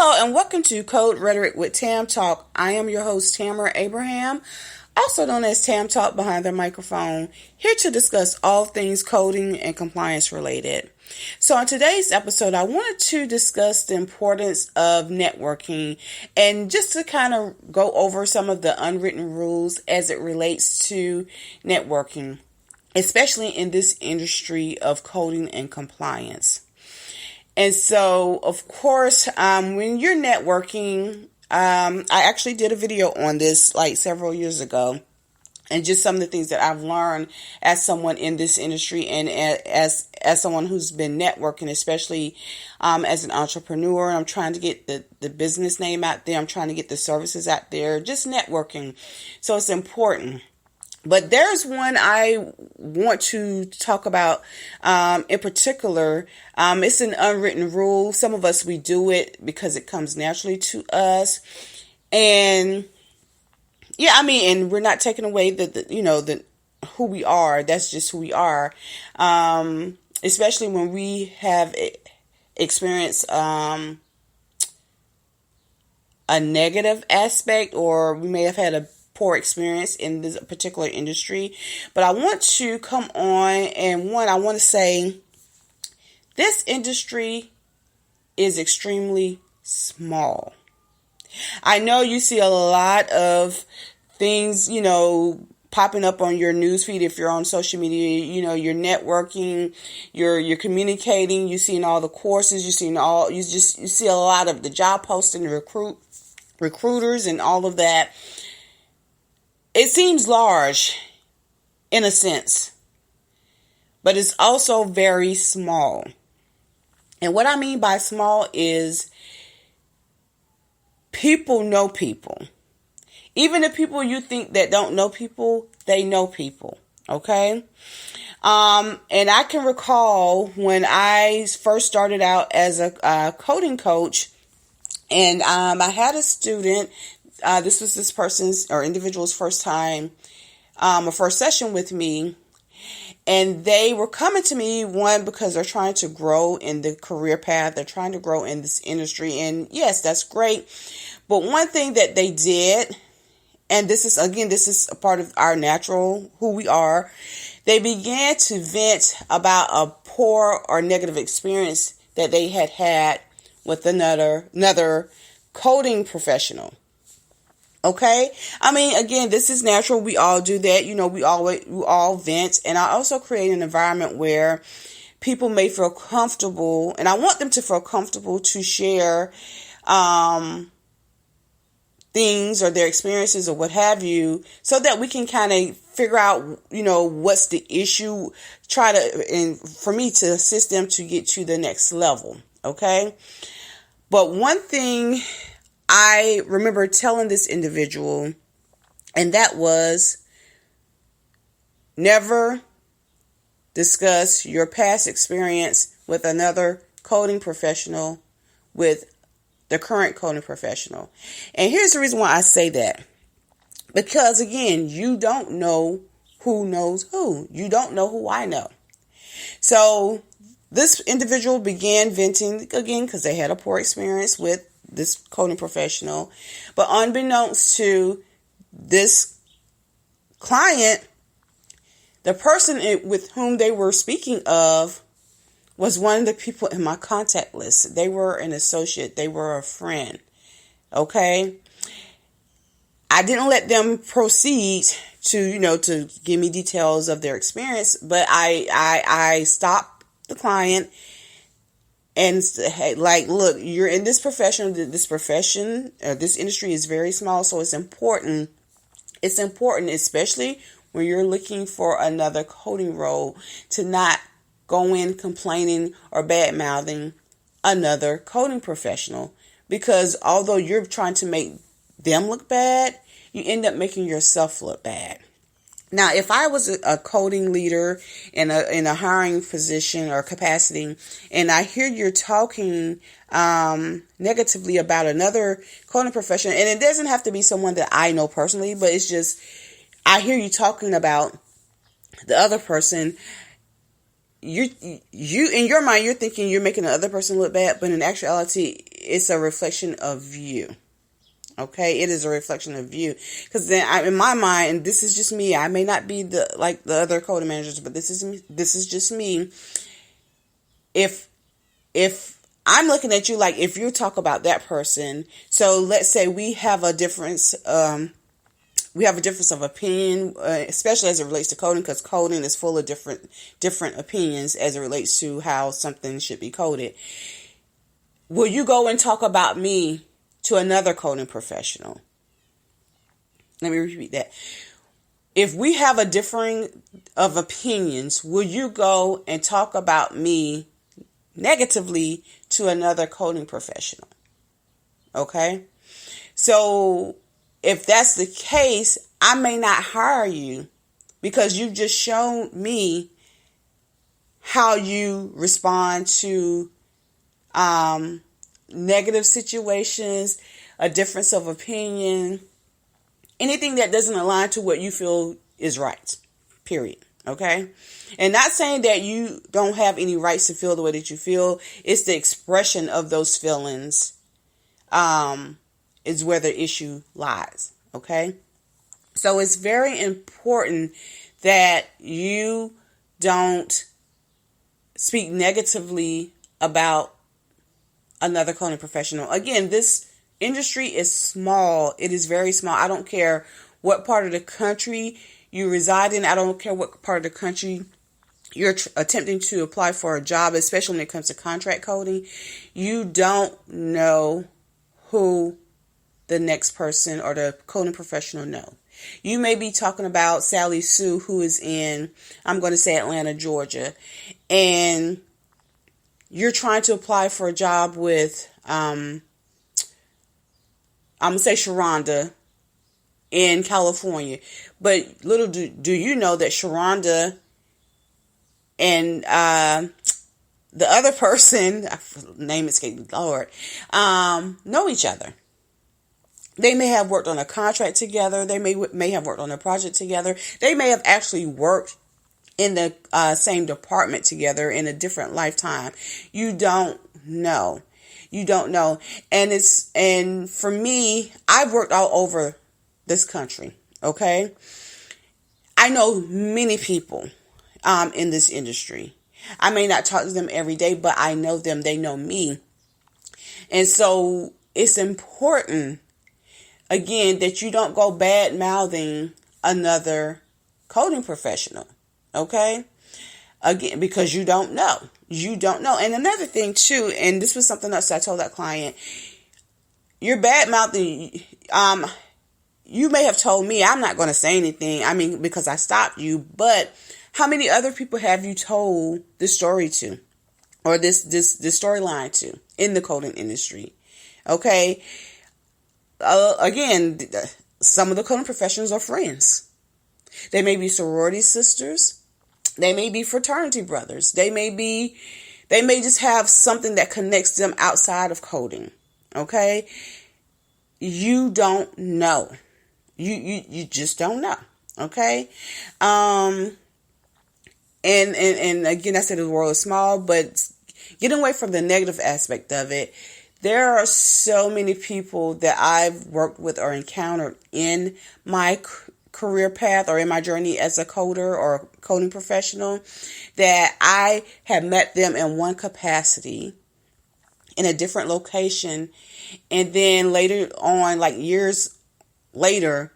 Hello and welcome to Code Rhetoric with Tam Talk. I am your host, Tamara Abraham, also known as Tam Talk behind the microphone, here to discuss all things coding and compliance related. So on today's episode, I wanted to discuss the importance of networking and just to kind of go over some of the unwritten rules as it relates to networking, especially in this industry of coding and compliance. And so, of course, when you're networking, I actually did a video on this like several years ago, and just some of the things that I've learned as someone in this industry and as someone who's been networking, especially as an entrepreneur. I'm trying to get the business name out there. I'm trying to get the services out there, just networking. So it's important. But there's one I want to talk about in particular. It's an unwritten rule. Some of us, we do it because it comes naturally to us. And and we're not taking away the who we are. That's just who we are. Especially when we have experienced a negative aspect, or we may have had a poor experience in this particular industry. But I want to come on and I want to say this industry is extremely small. I know you see a lot of things, popping up on your newsfeed. If you're on social media, you're networking, you're communicating, you're seeing all the courses, you see a lot of the job posting, recruiters and all of that. It seems large in a sense, but it's also very small. And what I mean by small is people know people. Even the people you think that don't know people, they know people. Okay? And I can recall when I first started out as a coding coach, and I had a student. This was this person's or individual's first time, or first session with me. And they were coming to me, one, because they're trying to grow in the career path. They're trying to grow in this industry. And yes, that's great. But one thing that they did, and this is a part of our natural, who we are. They began to vent about a poor or negative experience that they had with another coding professional. Okay. Again, this is natural. We all do that. We all vent. And I also create an environment where people may feel comfortable, and I want them to feel comfortable to share, things or their experiences or what have you, so that we can kind of figure out, what's the issue, and for me to assist them to get to the next level. Okay. But one thing I remember telling this individual, and that was, never discuss your past experience with another coding professional with the current coding professional. And here's the reason why I say that. Because again, you don't know who knows who. You don't know who I know. So this individual began venting again because they had a poor experience with this coding professional. But unbeknownst to this client, the person with whom they were speaking of was one of the people in my contact list. They were an associate. They were a friend. Okay. I didn't let them proceed to give me details of their experience, but I stopped the client and hey, look, you're in this profession. This industry is very small, so it's important. It's important, especially when you're looking for another coding role, to not go in complaining or bad mouthing another coding professional, because although you're trying to make them look bad, you end up making yourself look bad. Now, if I was a coding leader in a hiring position or capacity, and I hear you're talking negatively about another coding professional, and it doesn't have to be someone that I know personally, but it's just I hear you talking about the other person, you in your mind, you're thinking you're making the other person look bad, but in actuality, it's a reflection of you. Okay, it is a reflection of you. Because then, in my mind, and this is just me. I may not be the other coding managers, but this is me. This is just me. If I'm looking at you like if you talk about that person, so let's say we have a difference. We have a difference of opinion, especially as it relates to coding, because coding is full of different opinions as it relates to how something should be coded. Will you go and talk about me to another coding professional? Let me repeat that. If we have a differing of opinions, will you go and talk about me negatively to another coding professional? Okay? So if that's the case, I may not hire you because you've just shown me how you respond to negative situations, a difference of opinion, anything that doesn't align to what you feel is right, period. Okay? And not saying that you don't have any rights to feel the way that you feel. It's the expression of those feelings is where the issue lies. Okay? So it's very important that you don't speak negatively about another coding professional. Again, this industry is small. It is very small. I don't care what part of the country you reside in. I don't care what part of the country you're attempting to apply for a job, especially when it comes to contract coding. You don't know who the next person or the coding professional know. You may be talking about Sally Sue, who is in, I'm going to say Atlanta, Georgia, and you're trying to apply for a job with, I'm going to say Sharonda in California. But little do you know that Sharonda and the other person, name escaping Lord, know each other. They may have worked on a contract together. They may have worked on a project together. They may have actually worked in the same department together in a different lifetime. You don't know. You don't know. And for me, I've worked all over this country. Okay. I know many people in this industry. I may not talk to them every day, but I know them. They know me. And so it's important, again, that you don't go bad mouthing another coding professional. Okay? Again, because you don't know. You don't know. And another thing too, and this was something else I told that client, you're bad mouthing, you may have told me, I'm not going to say anything. I mean, because I stopped you, but how many other people have you told this story to, or this storyline to in the coding industry? Okay. Again, some of the coding professionals are friends. They may be sorority sisters. They may be fraternity brothers. They may just have something that connects them outside of coding. Okay. You don't know. You just don't know. Okay. And again, I said the world is small, but getting away from the negative aspect of it, there are so many people that I've worked with or encountered in my career path or in my journey as a coder or coding professional that I have met them in one capacity in a different location. And then later on, like years later,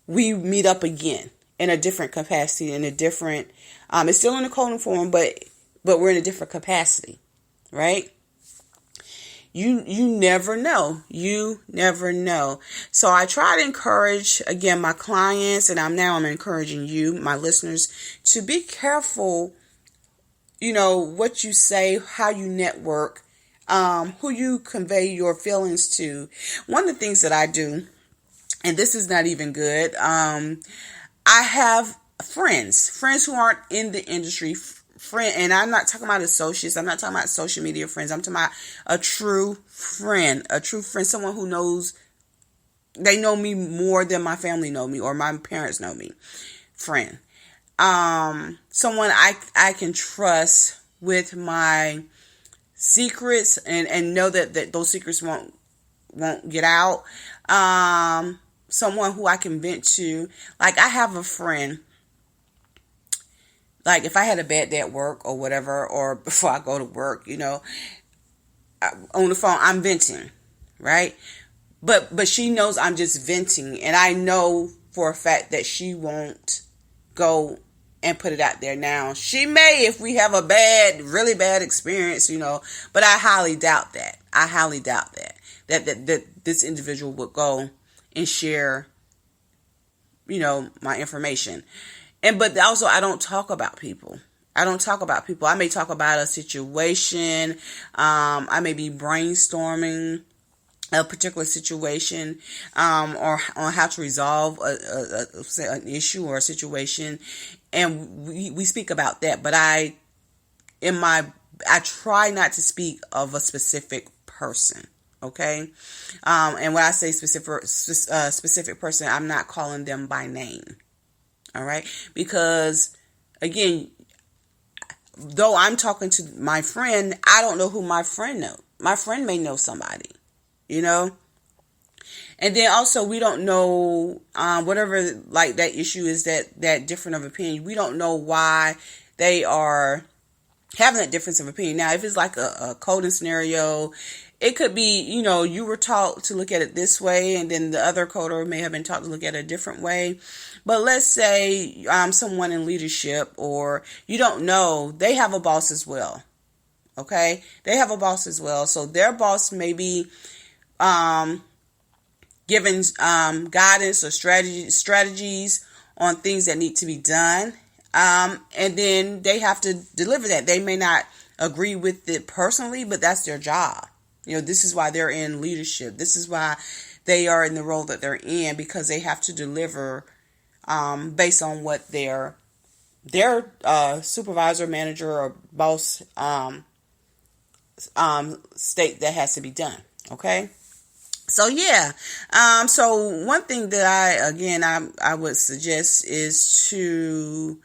we meet up again in a different capacity, in a different, it's still in the coding form, but we're in a different capacity, right? You never know. You never know. So I try to encourage, again, my clients, and I'm encouraging you, my listeners, to be careful, what you say, how you network, who you convey your feelings to. One of the things that I do, and this is not even good, I have friends who aren't in the industry, and I'm not talking about associates. I'm not talking about social media friends. I'm talking about a true friend, someone who knows, they know me more than my family know me or my parents know me. Friend. Someone I can trust with my secrets and know that those secrets won't get out. Someone who I can vent to. Like, I have a friend, like, if I had a bad day at work or whatever, or before I go to work, on the phone, I'm venting, right? But she knows I'm just venting, and I know for a fact that she won't go and put it out there now. She may, if we have a really bad experience, but I highly doubt that. That this individual would go and share, my information. But also, I don't talk about people. I may talk about a situation. I may be brainstorming a particular situation, or on how to resolve an issue or a situation. And we speak about that. But I try not to speak of a specific person. Okay. And when I say specific person, I'm not calling them by name. All right. Because again, though I'm talking to my friend, I don't know who my friend knows. My friend may know somebody, And then also, we don't know, whatever, like, that issue is, that difference of opinion. We don't know why they are having that difference of opinion. Now, if it's like a coding scenario, it could be, you were taught to look at it this way, and then the other coder may have been taught to look at it a different way. But let's say someone in leadership, or you don't know, they have a boss as well. Okay? They have a boss as well. So their boss may be giving guidance or strategies on things that need to be done. And then they have to deliver that. They may not agree with it personally, but that's their job. This is why they're in leadership. This is why they are in the role that they're in, because they have to deliver based on what their supervisor, manager, or boss state that has to be done. Okay. So yeah. So one thing that I would suggest is to,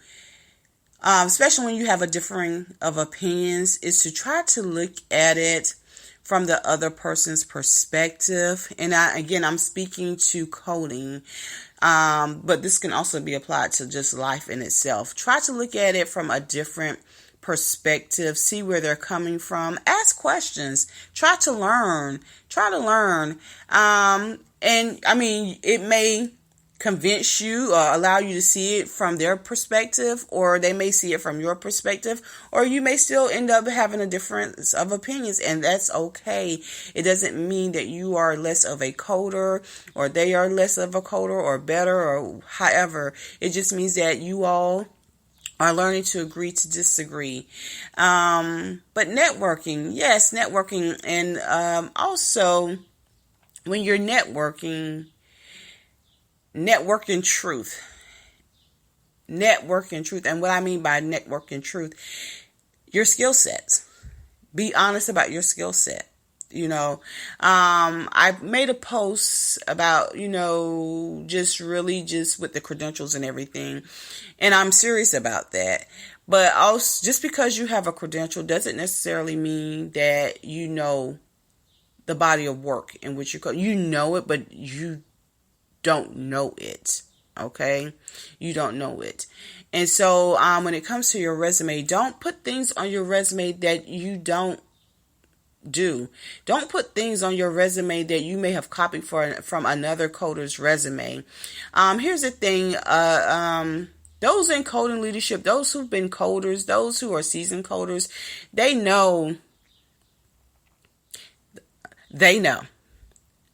especially when you have a differing of opinions, is to try to look at it from the other person's perspective. And I'm speaking to coding, but this can also be applied to just life in itself. Try to look at it from a different perspective, see where they're coming from, ask questions, try to learn. And I mean, it may convince you or allow you to see it from their perspective, or they may see it from your perspective, or you may still end up having a difference of opinions, and that's okay. It doesn't mean that you are less of a coder, or they are less of a coder, or better, or however. It just means that you all are learning to agree to disagree. But networking, yes, networking. And also, when you're networking truth. Networking truth. And what I mean by networking truth, your skill sets. Be honest about your skill set. I made a post about, just with the credentials and everything. And I'm serious about that. But also, just because you have a credential doesn't necessarily mean that you know the body of work in which you know it, but you don't know it. Okay? You don't know it. And so, when it comes to your resume, don't put things on your resume that you don't do. Don't put things on your resume that you may have copied from another coder's resume. Here's the thing. Those in coding leadership, those who've been coders, those who are seasoned coders, they know.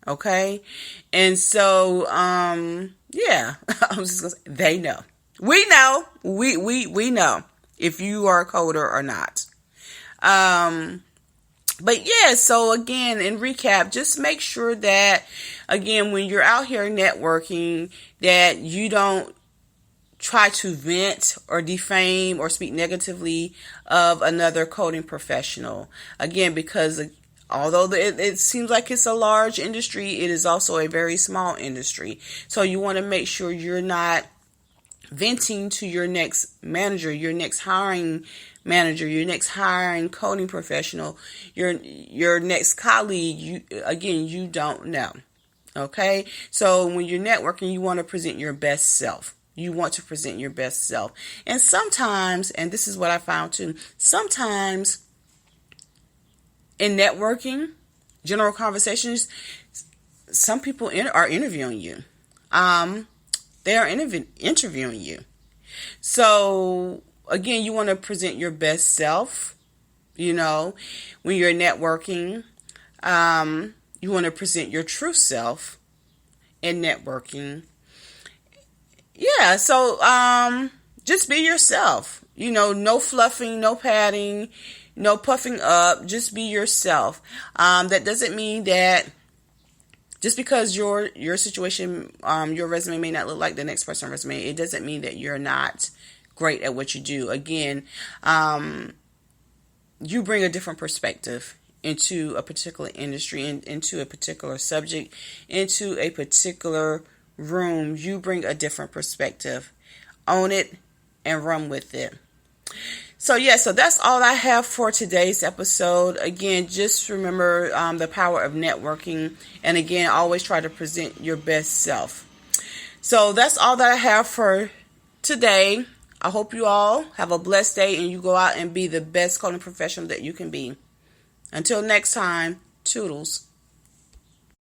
Okay. And so, yeah, I was just gonna say, they know. We know. We know if you are a coder or not. But yeah, so again, in recap, just make sure that, again, when you're out here networking, that you don't try to vent or defame or speak negatively of another coding professional. Again, because although it seems like it's a large industry, it is also a very small industry. So you want to make sure you're not venting to your next manager, your next hiring manager, your next hiring coding professional, your next colleague, you don't know. Okay? So when you're networking, you want to present your best self. You want to present your best self. And sometimes, and this is what I found too, sometimes in networking, general conversations, some people are interviewing you. They are interviewing you. So again, you want to present your best self. When you're networking, you want to present your true self in networking. Yeah, so just be yourself. No fluffing, no padding, no puffing up. Just be yourself. That doesn't mean that just because your situation, your resume may not look like the next person's resume, it doesn't mean that you're not great at what you do. Again, you bring a different perspective into a particular industry, into a particular subject, into a particular room. You bring a different perspective. Own it and run with it. So that's all I have for today's episode. Again, just remember the power of networking, and again, always try to present your best self. So that's all that I have for today. I hope you all have a blessed day and you go out and be the best coding professional that you can be. Until next time, toodles.